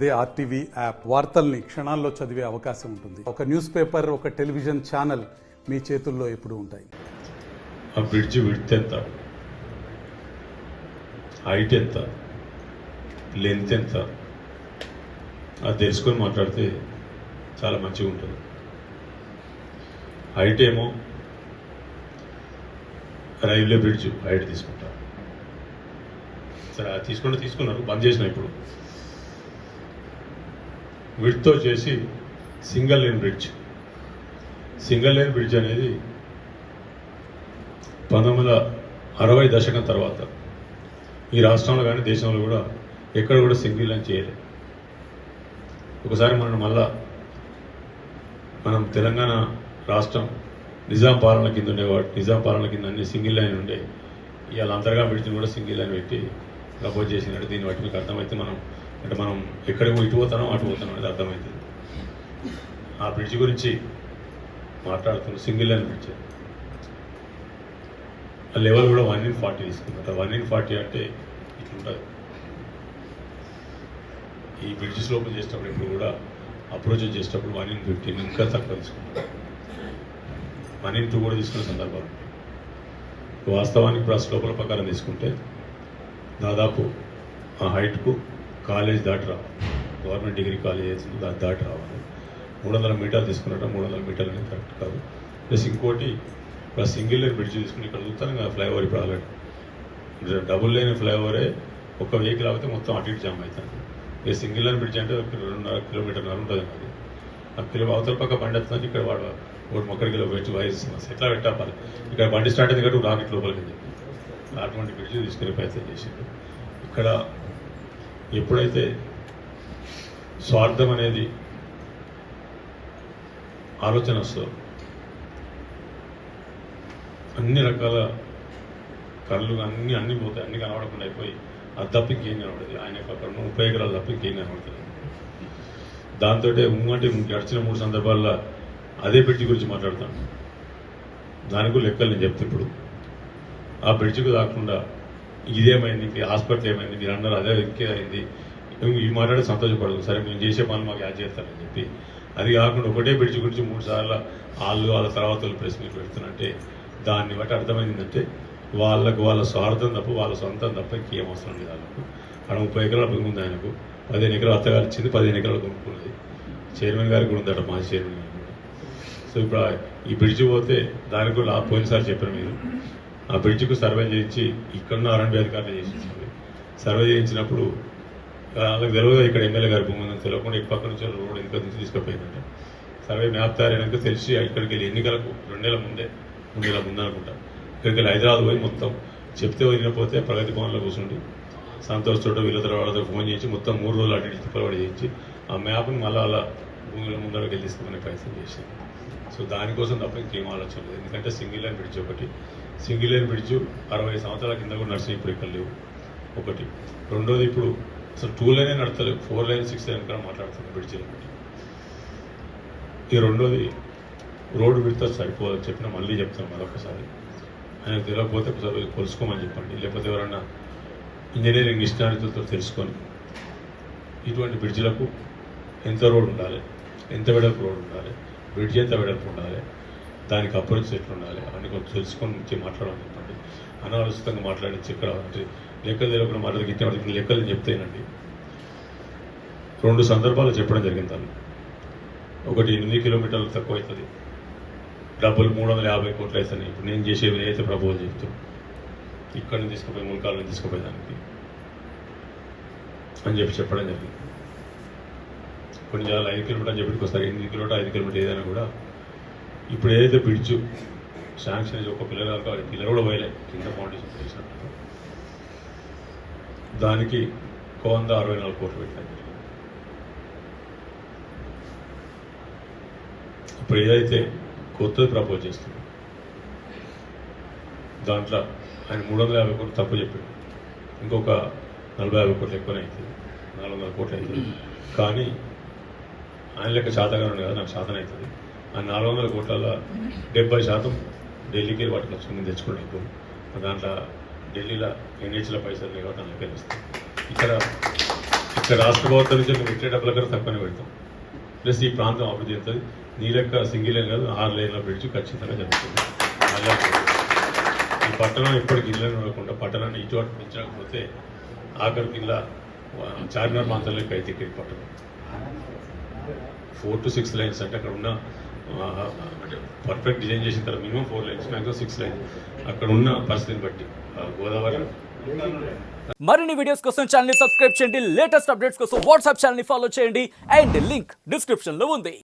అదే RTV app వార్తల్ని క్షణాల్లో చదివే అవకాశం ఉంటుంది. ఒక న్యూస్ పేపర్, ఒక టెలివిజన్ ఛానల్ మీ చేతుల్లో ఎప్పుడూ ఉంటాయి. ఆ బ్రిడ్జ్ విడ్త్ ఎంత, హైట్ ఎంత, లెంత్ ఎంత, అది తెలుసుకొని మాట్లాడితే చాలా మంచిగా ఉంటుంది. హైట్ ఏమో రైల్వే బ్రిడ్జ్ హైట్ తీసుకుంటారు. సరే అది తీసుకున్నారు, బంద్ చేసిన. ఇప్పుడు విడ్త్తో చేసి సింగిల్ లేన్ బ్రిడ్జ్ అనేది 1960 దశకం తర్వాత ఈ రాష్ట్రంలో కానీ దేశంలో కూడా ఎక్కడ కూడా సింగిల్ లైన్ చేయలేదు. ఒకసారి మనం తెలంగాణ రాష్ట్రం నిజాం పాలన కింద ఉండేవాడు. నిజాం పాలన కింద అన్ని సింగిల్ లైన్ ఉండే. ఇవాళ అంతర్గా బ్రిడ్జ్ని కూడా సింగిల్ లైన్ పెట్టి ప్రపోజ్ చేసినట్టు దీన్ని బట్టి మీకు అర్థమైతే మనం ఎక్కడికి ఇటు పోతానో అటు పోతానో అనేది అర్థమవుతుంది. ఆ బ్రిడ్జ్ గురించి మాట్లాడుతున్నాం. సింగిల్ లైన్ బ్రిడ్జ్ ఆ లెవెల్ కూడా 1/40 తీసుకున్నట్టు. 1/40 అంటే ఇట్లుంటుంది. ఈ బ్రిడ్జ్ స్లోపల్ చేసేటప్పుడు ఇప్పుడు కూడా అప్రోచ్ చేసేటప్పుడు 1/15 ఇంకా తక్కువ తీసుకుంటాం. 1/2 కూడా తీసుకునే సందర్భాలు. వాస్తవానికి ఇప్పుడు ఆ స్లోపల ప్రకారం తీసుకుంటే దాదాపు ఆ హైట్కు కాలేజ్ దాటి రావాలి. గవర్నమెంట్ డిగ్రీ కాలేజ్ వేసింది దాటి రావాలి. 300 మీటర్లు తీసుకున్నట్టు 300 మీటర్లు అనేది కరెక్ట్ కాదు. ప్లస్ ఇంకోటి ఇప్పుడు సింగిల్ లేన్ బ్రిడ్జ్ తీసుకుని ఇక్కడ చూస్తాను కదా ఫ్లైఓవర్. ఇప్పుడు ఆల్రెడీ డబుల్ లేన్ ఫ్లైఓవరే ఒక వెహికల్ అయితే మొత్తం అటు ఇటు జామ్ అవుతుంది. ఇక సింగిల్ లైన్ బ్రిడ్జ్ అంటే 2.5 కిలోమీటర్ ఉంటుంది. అది ఆ అవతల పక్క బండి వస్తుంది. ఇక్కడ వాడు మొక్కడికి పెట్టి వైరస్ ఎట్లా పెట్టాలి. ఇక్కడ బండి స్టార్ట్ అయింది కాబట్టి రాకెట్ లోపలికి చెప్పి అటువంటి బ్రిడ్జ్ తీసుకునే ప్రయత్నం చేసింది. ఇక్కడ ఎప్పుడైతే స్వార్థం అనేది ఆలోచన వస్తుందో అన్ని రకాల కళ్ళు అన్నీ పోతాయి. అన్ని కనబడకుండా అయిపోయి అది తప్ప ఇంకేం కనబడదు. ఆయన అక్కడ 30 ఎకరాలు తప్ప ఇంకేం కనబడుతుంది. దాంతో అంటే గడిచిన 3 సందర్భాల్లో అదే బ్రిడ్జ్ గురించి మాట్లాడతాను. దానికి లెక్కలు నేను చెప్తే ఇప్పుడు ఆ బ్రిడ్జ్కు కాకుండా ఇదేమైంది, హాస్పిటల్ ఏమైంది, మీరు అన్నారు అదే ఇంకే అయింది, ఇవి మాట్లాడే సంతోషపడదు. సరే మేము చేసే పనులు మాకు యాడ్ చేస్తారని చెప్పి అది కాకుండా ఒకటే బ్రిడ్జ్ గురించి 3 సార్లు వాళ్ళ తర్వాత ప్రెస్ మీట్ పెడుతున్నట్టే దాన్ని బట్టి అర్థమైందంటే వాళ్ళ స్వార్థం తప్ప వాళ్ళ సొంతం తప్ప ఇంకేం అవసరం లేదు. వాళ్ళకు అక్కడ 30 ఎకరాల భూమి ఉంది. ఆయనకు 15 ఎకరాలు అత్తగారు ఇచ్చింది, 15 ఎకరాలు కొనుక్కున్నది. చైర్మన్ గారికి కూడా ఉందట, మాజీ చైర్మన్ గారు. సో ఇప్పుడు ఈ బ్రిడ్జ్ పోతే దానికి కూడా పోయినసారి చెప్పారు మీరు. ఆ బ్రిడ్జ్కు సర్వే చేయించి ఇక్కడున్న R&B అధికారులు చేసింది. సర్వే చేయించినప్పుడు వాళ్ళకి తెలియదు ఇక్కడ ఎమ్మెల్యే గారి భూమి ఉందని తెలియకుండా ఇటు పక్క నుంచి రోడ్ ఇంకా తీసుకుపోయిందంట. సర్వే మ్యాప్ తయారైనాక తెలిసి ఇక్కడికి వెళ్ళి ఎన్నికలకు 2 నెలల ముందు అనుకుంటా ఇక్కడికి వెళ్ళి హైదరాబాద్ పోయి మొత్తం చెప్తే వదిలిపోతే ప్రగతి భవన్లో కూర్చుండి సంతోష్ చోట వీళ్ళతో వాళ్ళతో ఫోన్ చేసి మొత్తం 3 రోజులు అటు ఇటు తిప్పలబడి చేయించి ఆ మ్యాప్ని మళ్ళీ అలా భూమిలో ముందరకి వెళ్ళి తీసుకునే ప్రయత్నం చేసింది. సో దానికోసం తప్ప ఇంకేం ఆలోచన లేదు. ఎందుకంటే సింగిల్ లైన్ బ్రిడ్జ్ ఒకటి. సింగిల్ లైన్ బ్రిడ్జ్ 60 సంవత్సరాల కింద కూడా నడిచిన ఇప్పుడు ఇక్కడ లేవు ఒకటి. రెండోది ఇప్పుడు అసలు 2 లైనే నడతలేవు, 4 లైన్ 6 లైన్ కూడా మాట్లాడుతున్నాం బ్రిడ్జిలో. ఈ రెండోది రోడ్డు విడత సరిపోదని చెప్పిన మళ్ళీ చెప్తాను మరొకసారి. ఆయనకు తెలియకపోతే ఒకసారి కొలుసుకోమని చెప్పండి. లేకపోతే ఎవరన్నా ఇంజనీరింగ్ నిష్ణాతులతో తెలుసుకొని ఇటువంటి బ్రిడ్జిలకు ఎంత రోడ్ ఉండాలి, ఎంత వెడల్పు రోడ్ ఉండాలి, బ్రిడ్జ్ ఎంత వెడల్పు ఉండాలి, దానికి అప్రోచ్ ఎట్లా ఉండాలి అవన్నీ కొంచెం తెలుసుకొని మాట్లాడమని చెప్పండి. అనాలోచితంగా మాట్లాడించి ఇక్కడ అంటే లెక్కలు తెలియకుండా మాట్లాడి ఇట్లా లెక్కలు చెప్తేనండి. 2 సందర్భాలు చెప్పడం జరిగింది. దాన్ని ఒకటి 8 కిలోమీటర్లు తక్కువ అవుతుంది, డబ్బులు 350 కోట్లు అవుతాయి. ఇప్పుడు నేను చేసేవి ఏదైతే ప్రపోజల్ చెప్తాను ఇక్కడ నుంచి తీసుకుపోయి ముల్కాల నుంచి తీసుకుపోయేదానికి అని చెప్పడం జరిగింది. కొన్ని చాలా 5 కిలోమీటర్ అని చెప్పి వస్తారు. 8 కిలోమీటర్ 5 కిలోమీటర్ ఏదైనా కూడా ఇప్పుడు ఏదైతే బ్రిడ్జ్ శాంక్షన్ అయితే ఒక పిల్లర్ కావాలి, పిల్లర్ కూడా పోయలే కింద ఫౌండేషన్ చేసినట్టు దానికి 164 కోట్లు పెట్టారు. ఇప్పుడు ఏదైతే కొత్తది ప్రపోజ్ చేస్తుంది దాంట్లో ఆయన 350 కోట్లు తప్పు చెప్పాడు. ఇంకొక 40-50 కోట్లు ఎక్కువనే అవుతుంది, 400 కోట్లు అవుతుంది. కానీ ఆయన లెక్క శాతగానే కదా, నాకు శాతం అవుతుంది. ఆ 400 కోట్లలో 70% ఢిల్లీకి వాటికి వచ్చి తెచ్చుకోండి. ఎక్కువ దాంట్లో ఢిల్లీలో NH పైసలు లేవు, దాని లెక్కలు ఇస్తాయి. ఇక్కడ ఇక రాష్ట్ర ప్రభుత్వం నుంచి నువ్వు పెట్టే డబ్బుల కన్నా తక్కువనే పెడతాం. ప్లస్ ఈ ప్రాంతం అభివృద్ధి అవుతుంది. నీ లెక్క సింగిల్ లైన్ కాదు 6 లైన్ల బ్రిడ్జ్ ఖచ్చితంగా జరుగుతుంది. మళ్ళీ ఈ పట్టణం ఇప్పటికి ఇళ్ళని ఉండకుండా పట్టణాన్ని ఇటువంటి పెంచకపోతే ఆఖరికి ఇలా చార్మినార్ ప్రాంతంలోకి అయితే ఇక్కడ పట్టణం 4 to 6 లైన్స్ అంటే అక్కడ ఉన్న అంటే పర్ఫెక్ట్ డిజైన్ చేసిన తర్వాత మినిమం 4 లైన్స్ మ్యాక్సిమం 6 లైన్స్ అక్కడ ఉన్న పరిస్థితిని బట్టి గోదావరి. మరిన్ని వీడియోస్ కోసం ఛానల్ ని సబ్స్క్రైబ్ చేయండి. లేటెస్ట్ అప్డేట్స్ కోసం వాట్సాప్ ఛానల్ ని ఫాలో చేయండి. అండ్ లింక్ డిస్క్రిప్షన్ లో ఉంది.